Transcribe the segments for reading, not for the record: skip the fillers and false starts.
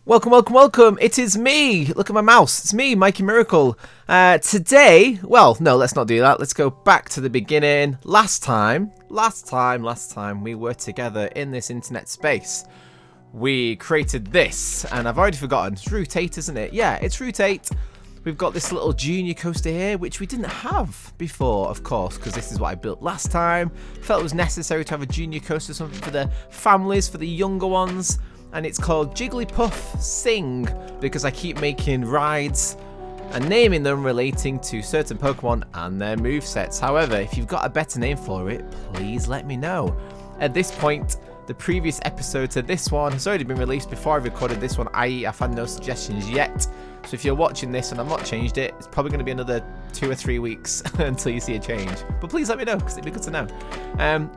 Welcome, welcome, welcome. It is me. Look at my mouse. It's me, Mikey Miracle. Today, well, no, let's not do that. Let's go back to the beginning. Last time, we were together in this internet space. We created this, and I've already forgotten. It's Route 8, isn't it? Yeah, it's Route 8. We've got this little junior coaster here, which we didn't have before, of course, because this is what I built last time. Felt it was necessary to have a junior coaster, something for the families, for the younger ones. And it's called Jigglypuff Sing, because I keep making rides and naming them relating to certain Pokemon and their movesets. However, if you've got a better name for it, please let me know. At this point, the previous episode to this one has already been released before I recorded this one, i.e. I've had no suggestions yet. So if you're watching this and I've not changed it, it's probably going to be another 2 or 3 weeks until you see a change. But please let me know, because it'd be good to know.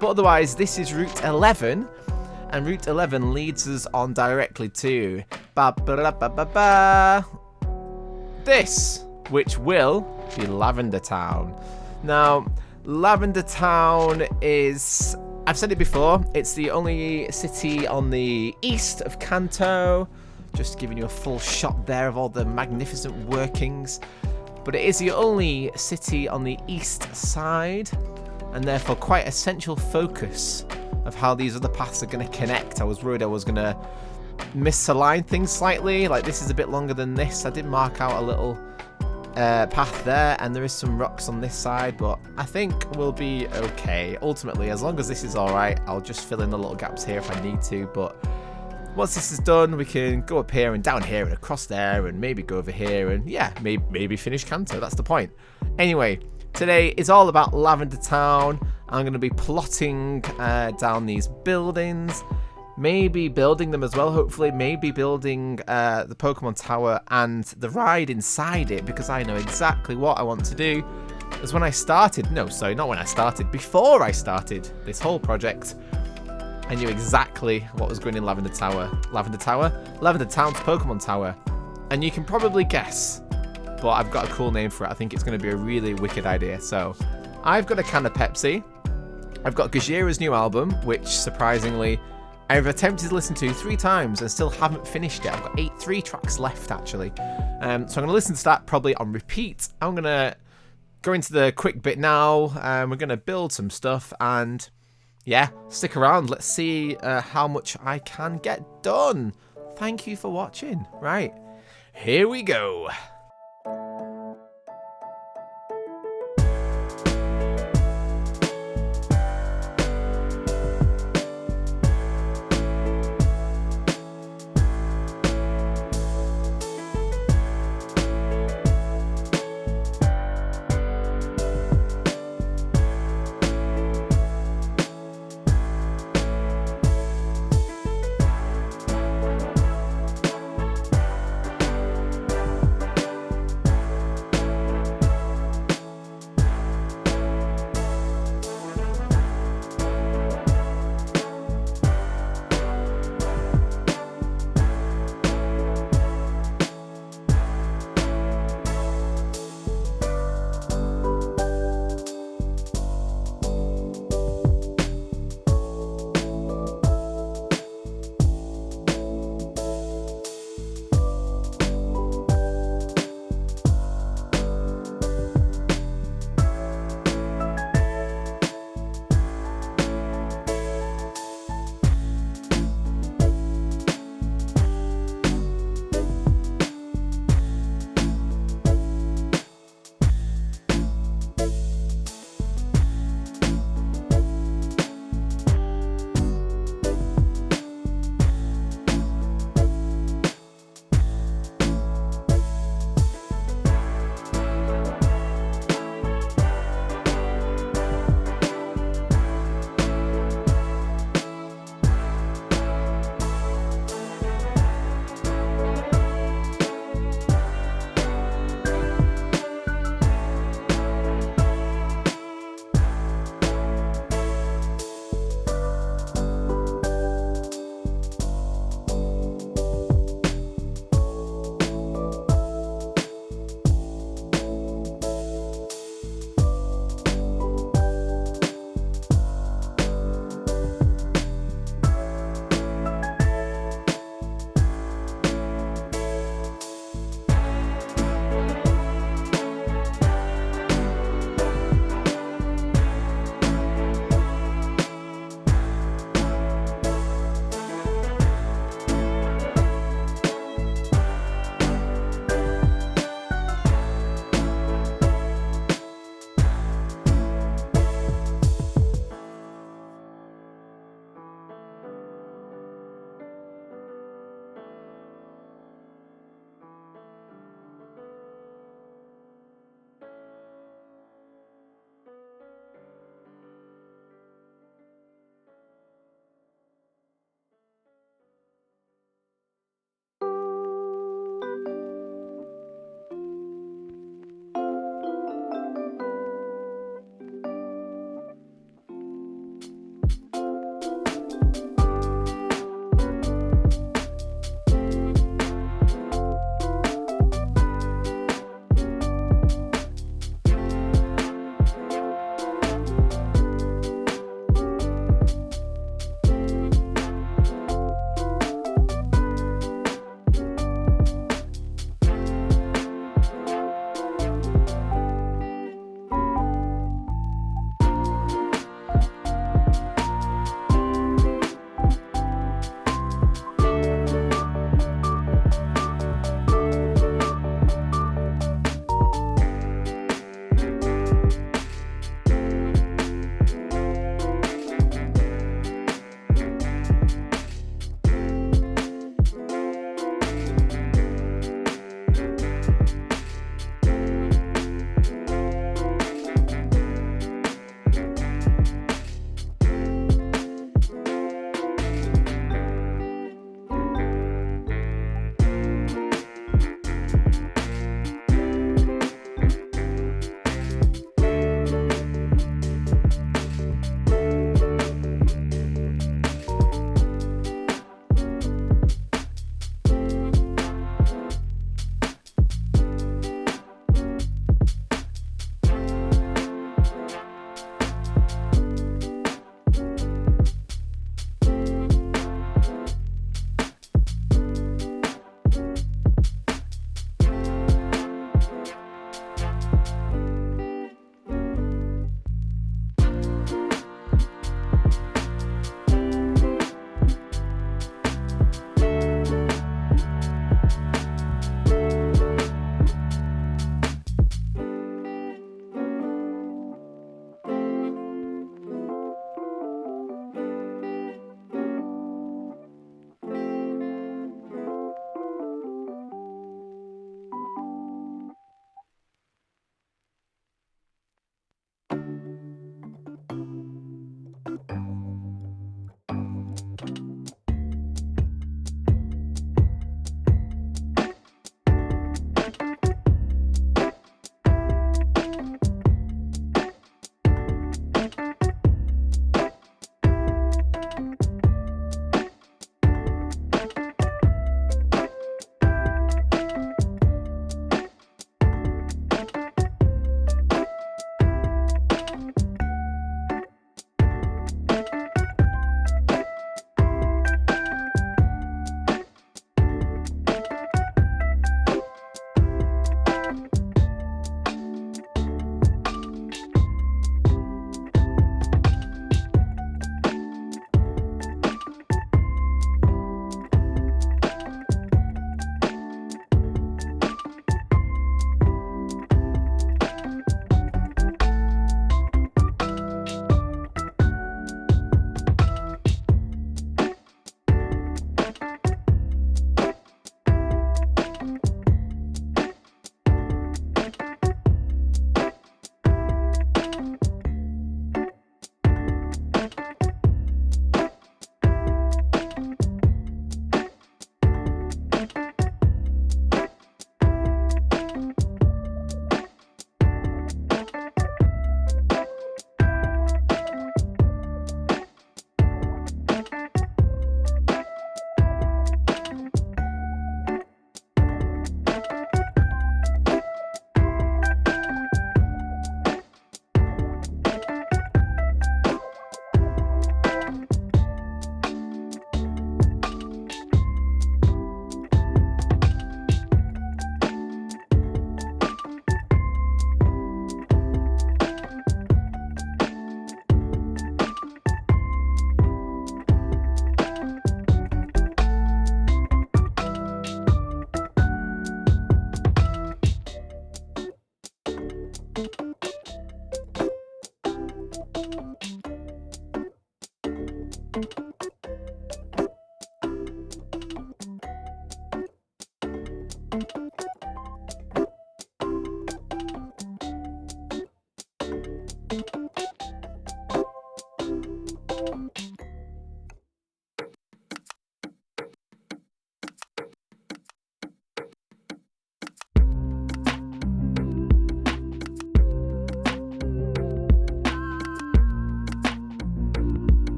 But otherwise, this is Route 11. And Route 11 leads us on directly to this, which will be Lavender Town. Now, Lavender Town is, I've said it before, it's the only city on the east of Kanto. Just giving you a full shot there of all the magnificent workings. But it is the only city on the east side, and therefore quite a central focus of how these other paths are going to connect. I was worried I was going to misalign things slightly. Like, this is a bit longer than this. I did mark out a little path there, and there is some rocks on this side, but I think we'll be okay. Ultimately, as long as this is alright, I'll just fill in the little gaps here if I need to, but once this is done, we can go up here and down here and across there and maybe go over here and, yeah, maybe finish Kanto. That's the point. Anyway, today is all about Lavender Town. I'm going to be plotting down these buildings, maybe building them as well, hopefully, maybe building the Pokemon Tower and the ride inside it, because I know exactly what I want to do. As when I started, no, sorry, not when I started, before I started this whole project, I knew exactly what was going in Lavender Tower. Lavender Town's Pokemon Tower. And you can probably guess, but I've got a cool name for it. I think it's going to be a really wicked idea. So, I've got a can of Pepsi. I've got Gajira's new album, which, surprisingly, I've attempted to listen to 3 times and still haven't finished it. I've got 3 tracks left, actually. So I'm going to listen to that probably on repeat. I'm going to go into the quick bit now. We're going to build some stuff and, yeah, stick around. Let's see how much I can get done. Thank you for watching. Right, here we go.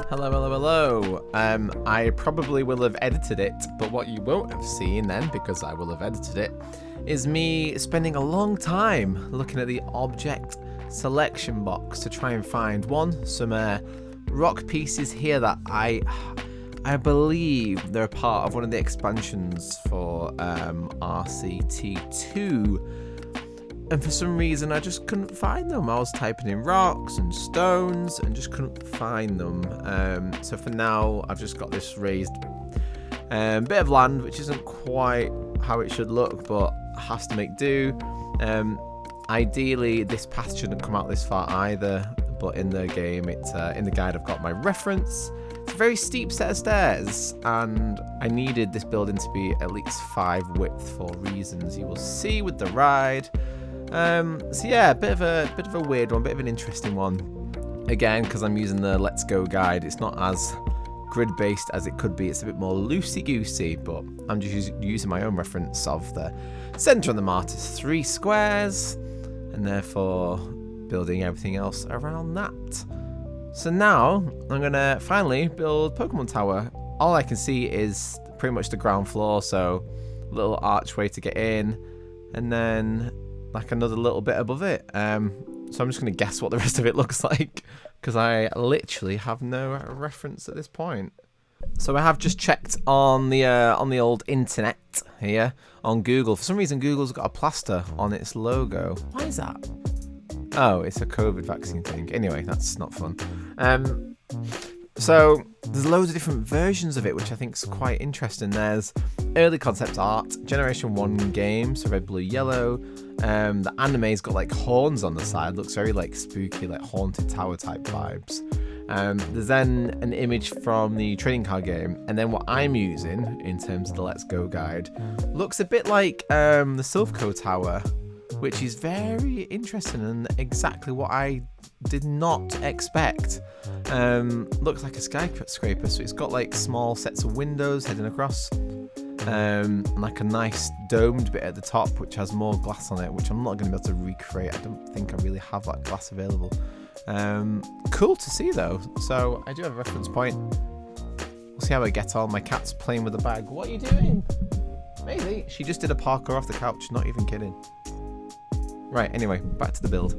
Hello, hello, hello. I probably will have edited it, but what you won't have seen then, because I will have edited it, is me spending a long time looking at the object selection box to try and find some rock pieces here that I believe they're part of one of the expansions for RCT2. And for some reason, I just couldn't find them. I was typing in rocks and stones and just couldn't find them. So for now, I've just got this raised bit of land, which isn't quite how it should look, but has to make do. Ideally, this path shouldn't come out this far either, but in the game, in the guide, I've got my reference. It's a very steep set of stairs, and I needed this building to be at least 5 width for reasons you will see with the ride. So yeah, a bit of a weird one, bit of an interesting one. Again, because I'm using the Let's Go guide, it's not as grid-based as it could be. It's a bit more loosey-goosey, but I'm just using my own reference of the centre of the map is 3 squares, and therefore building everything else around that. So now I'm gonna finally build Pokemon Tower. All I can see is pretty much the ground floor, so a little archway to get in, and then like another little bit above it. So I'm just going to guess what the rest of it looks like, because I literally have no reference at this point. So I have just checked on the old internet here on Google. For some reason, Google's got a plaster on its logo. Why is that? Oh, it's a COVID vaccine thing. Anyway, that's not fun. So there's loads of different versions of it, which I think is quite interesting. There's early concept art, Generation 1 game, so red, blue, yellow. The anime's got like horns on the side, looks very like spooky, like haunted tower type vibes. There's then an image from the trading card game, and then what I'm using in terms of the Let's Go guide looks a bit like the Silphco Tower, which is very interesting and exactly what I did not expect. Looks like a skyscraper, so it's got like small sets of windows heading across, and like a nice domed bit at the top which has more glass on it, which I'm not going to be able to recreate. I don't think I really have that glass available. Cool to see though, so I do have a reference point. We'll see how I get on. My cat's playing with the bag. What are you doing? Maybe she just did a parkour off the couch, not even kidding. Right, anyway, back to the build.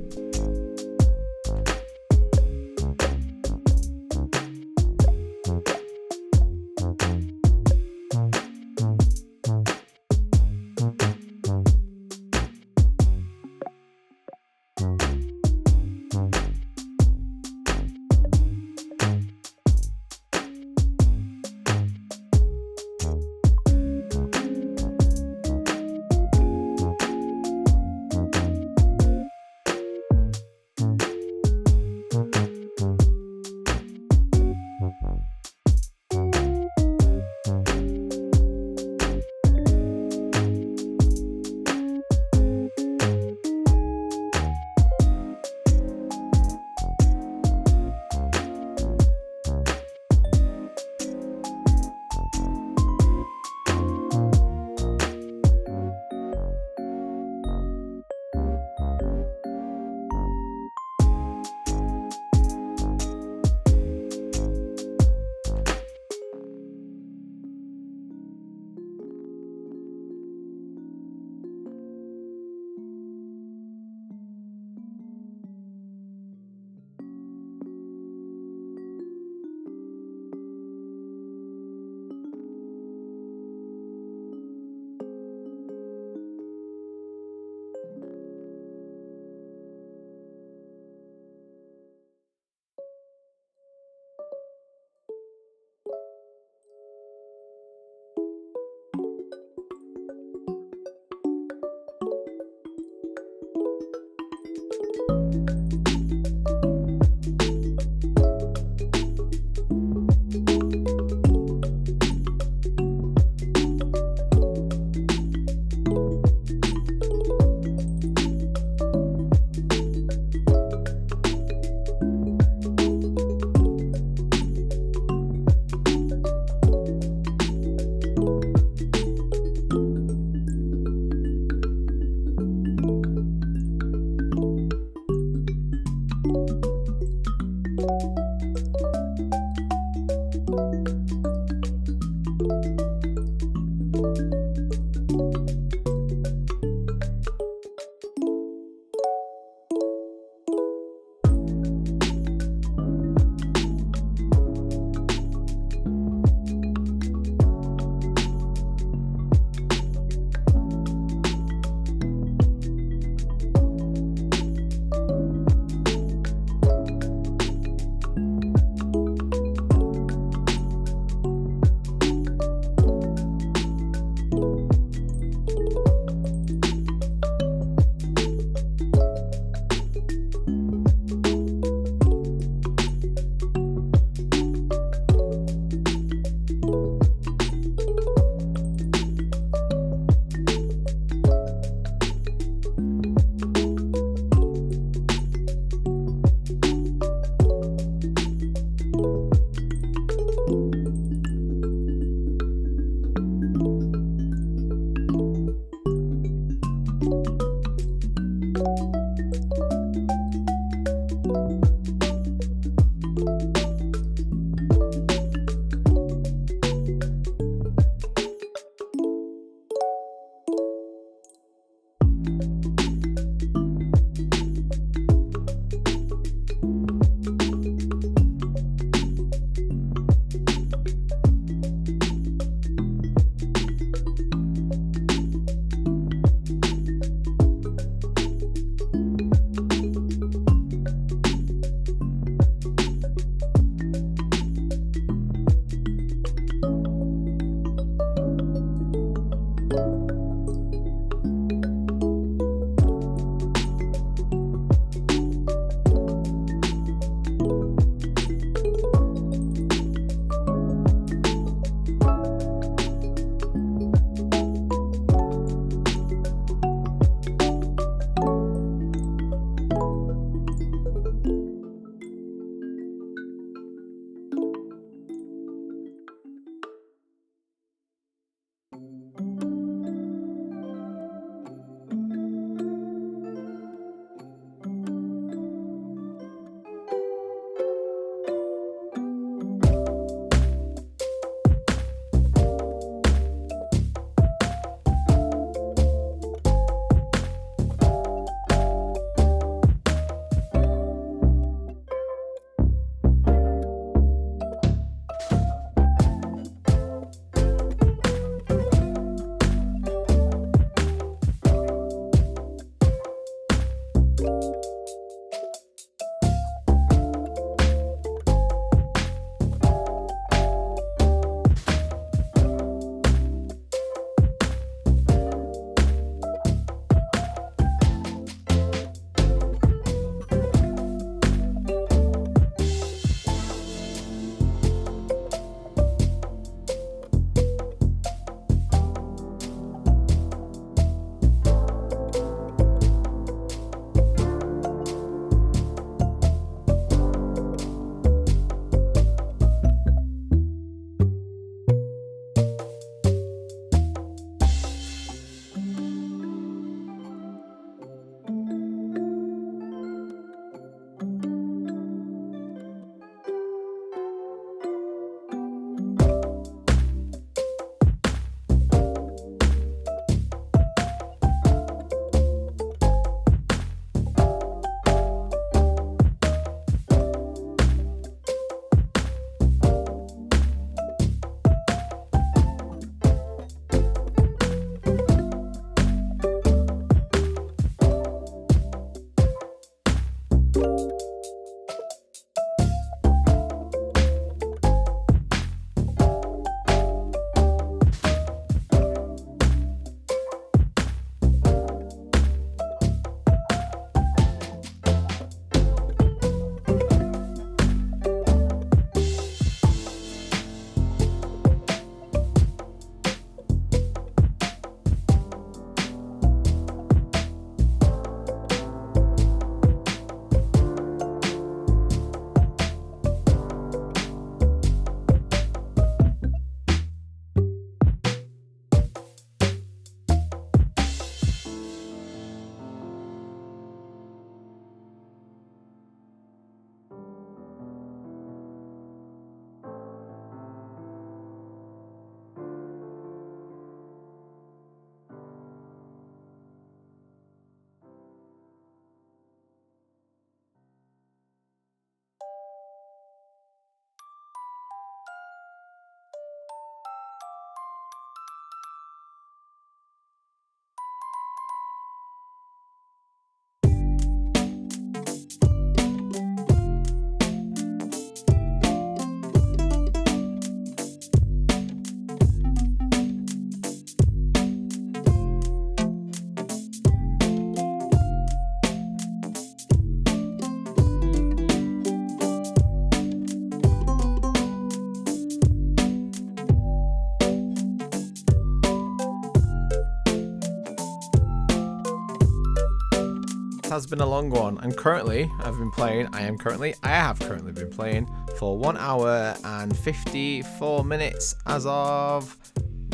has been a long one, and currently I have currently been playing for 1 hour and 54 minutes as of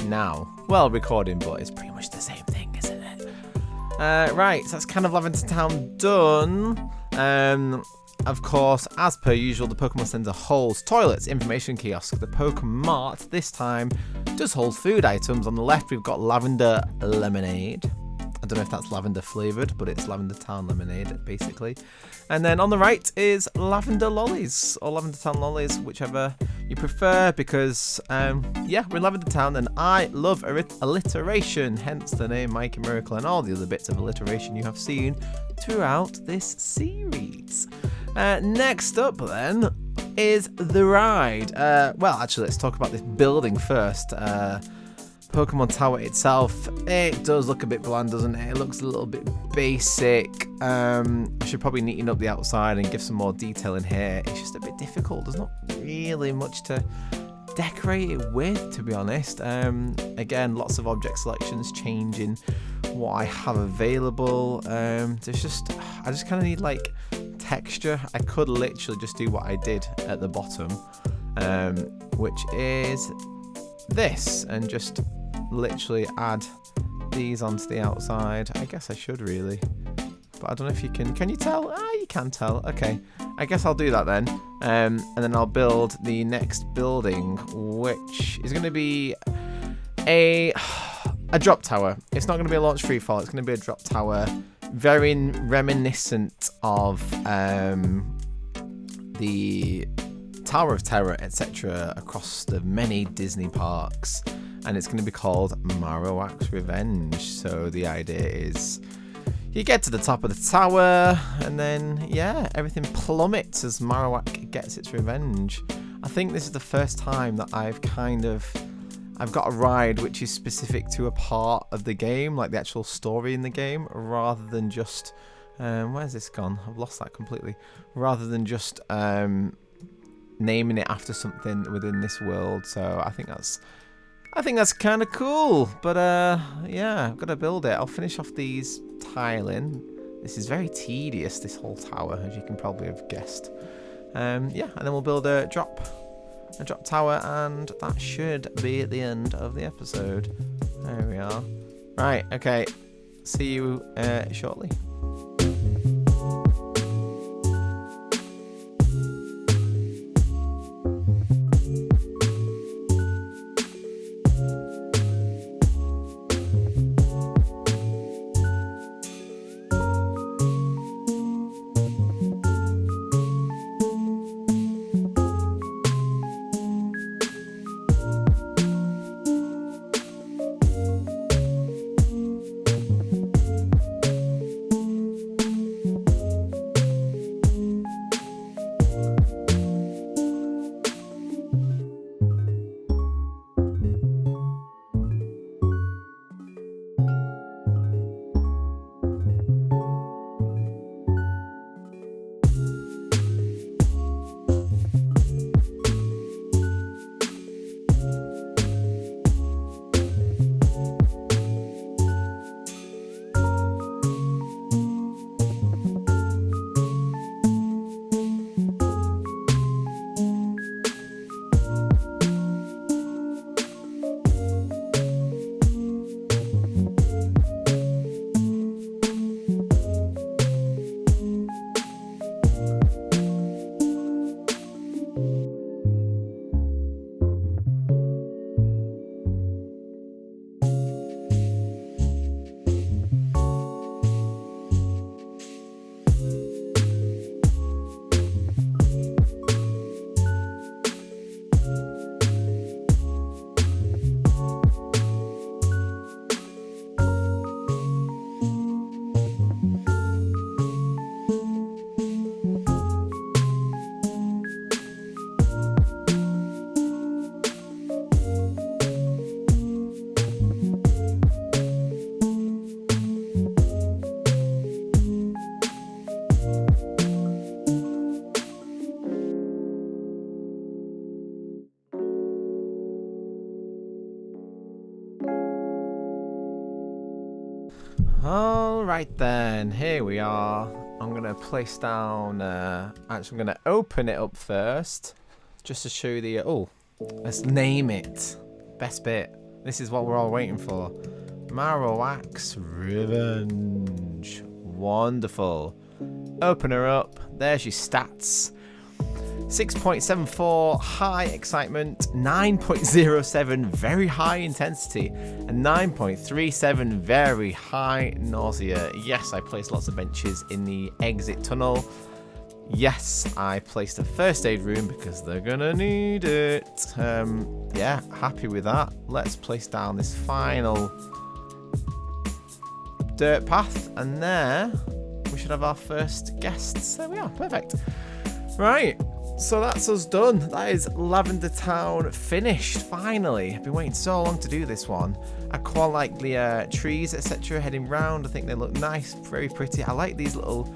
now. Well, recording, but it's pretty much the same thing, isn't it? Right, so that's kind of Lavender Town done. Of course, as per usual, the Pokemon Center holds toilets, information kiosk. The Pokemart this time does hold food items. On the left, we've got lavender lemonade. I don't know if that's lavender flavored, but it's Lavender Town lemonade, basically. And then on the right is lavender lollies, or Lavender Town lollies, whichever you prefer, because, yeah, we're in Lavender Town, and I love alliteration, hence the name Mikey Miracle and all the other bits of alliteration you have seen throughout this series. Next up, then, is the ride. Well, actually, let's talk about this building first. Pokemon Tower itself, it does look a bit bland, doesn't it? It looks a little bit basic. I should probably neaten up the outside and give some more detail in here. It's just a bit difficult. There's not really much to decorate it with, to be honest. Again, lots of object selections changing what I have available. I just kind of need like texture. I could literally just do what I did at the bottom, which is this, and just literally add these onto the outside. I guess I should really, but I don't know if you can you tell? You can tell. Okay, I guess I'll do that then, and then I'll build the next building, which is going to be a drop tower. It's not going to be a launch free fall, it's going to be a drop tower, very reminiscent of the Tower of Terror, etc., across the many Disney parks, and it's going to be called Marowak's Revenge. So the idea is you get to the top of the tower, and then, yeah, everything plummets as Marowak gets its revenge. I think this is the first time that I've got a ride which is specific to a part of the game, like the actual story in the game, rather than just where's this gone? I've lost that completely. Rather than just naming it after something within this world. So I think that's kind of cool. But yeah, I've got to build it. I'll finish off these tiling. This is very tedious, this whole tower, as you can probably have guessed. Yeah, and then we'll build a drop tower, and that should be at the end of the episode. There we are. Right, okay. See you shortly. Alright then, here we are. I'm going to place down, actually I'm going to open it up first, just to show you the, oh, let's name it. Best bit. This is what we're all waiting for. Marowak's Revenge. Wonderful. Open her up. There's your stats. 6.74 high excitement, 9.07 very high intensity, and 9.37 very high nausea. Yes, I placed lots of benches in the exit tunnel. Yes, I placed a first aid room because they're gonna need it. Yeah, happy with that. Let's place down this final dirt path, and there we should have our first guests. There we are, perfect. Right, so that's us done. That is Lavender Town finished, finally. I've been waiting so long to do this one. I quite like the trees, etc. heading round. I think they look nice, very pretty. I like these little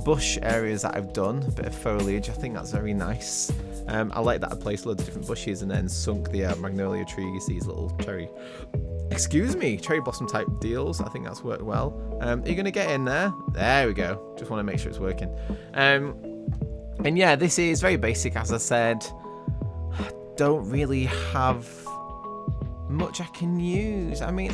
bush areas that I've done, a bit of foliage. I think that's very nice. I like that I placed loads of different bushes and then sunk the magnolia trees, these little cherry blossom type deals. I think that's worked well. Are you going to get in there? There we go. Just want to make sure it's working. And yeah, this is very basic, as I said. I don't really have much I can use. I mean,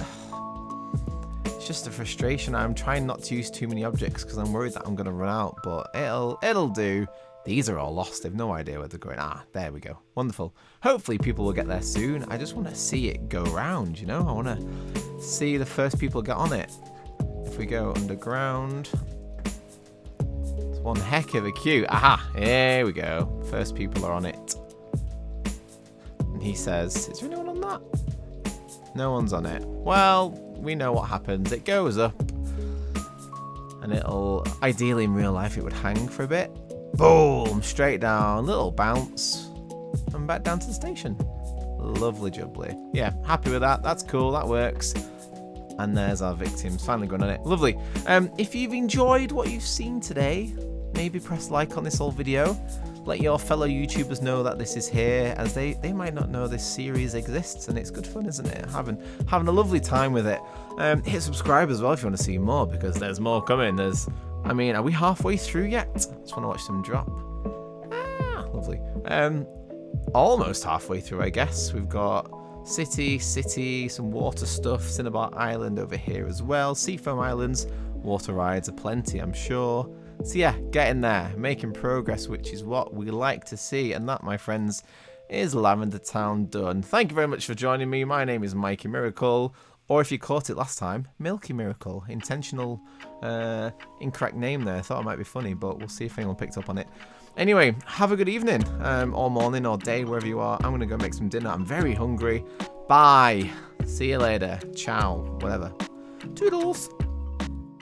it's just a frustration. I'm trying not to use too many objects because I'm worried that I'm going to run out, but it'll do. These are all lost. They've no idea where they're going. Ah, there we go. Wonderful. Hopefully people will get there soon. I just want to see it go round, you know? I want to see the first people get on it. If we go underground... One heck of a queue. Aha, here we go. First people are on it. And he says, is there anyone on that? No one's on it. Well, we know what happens. It goes up. And it'll, ideally in real life, it would hang for a bit. Boom, straight down, little bounce. And back down to the station. Lovely jubbly. Yeah, happy with that. That's cool, that works. And there's our victims, finally going on it. Lovely. If you've enjoyed what you've seen today, maybe press like on this whole video. Let your fellow YouTubers know that this is here, as they might not know this series exists, and it's good fun, isn't it? Having a lovely time with it. Hit subscribe as well if you want to see more, because there's more coming. I mean, are we halfway through yet? I just want to watch them drop. Ah, lovely. Almost halfway through, I guess. We've got city, some water stuff, Cinnabar Island over here as well, Seafoam Islands, water rides aplenty, I'm sure. So yeah, getting there, making progress, which is what we like to see, and that, my friends, is Lavender Town done. Thank you very much for joining me. My name is Mikey Miracle, or if you caught it last time, Milky Miracle. Intentional, incorrect name there. I thought it might be funny, but we'll see if anyone picked up on it. Anyway, have a good evening, or morning, or day, wherever you are. I'm going to go make some dinner. I'm very hungry. Bye. See you later. Ciao. Whatever. Toodles.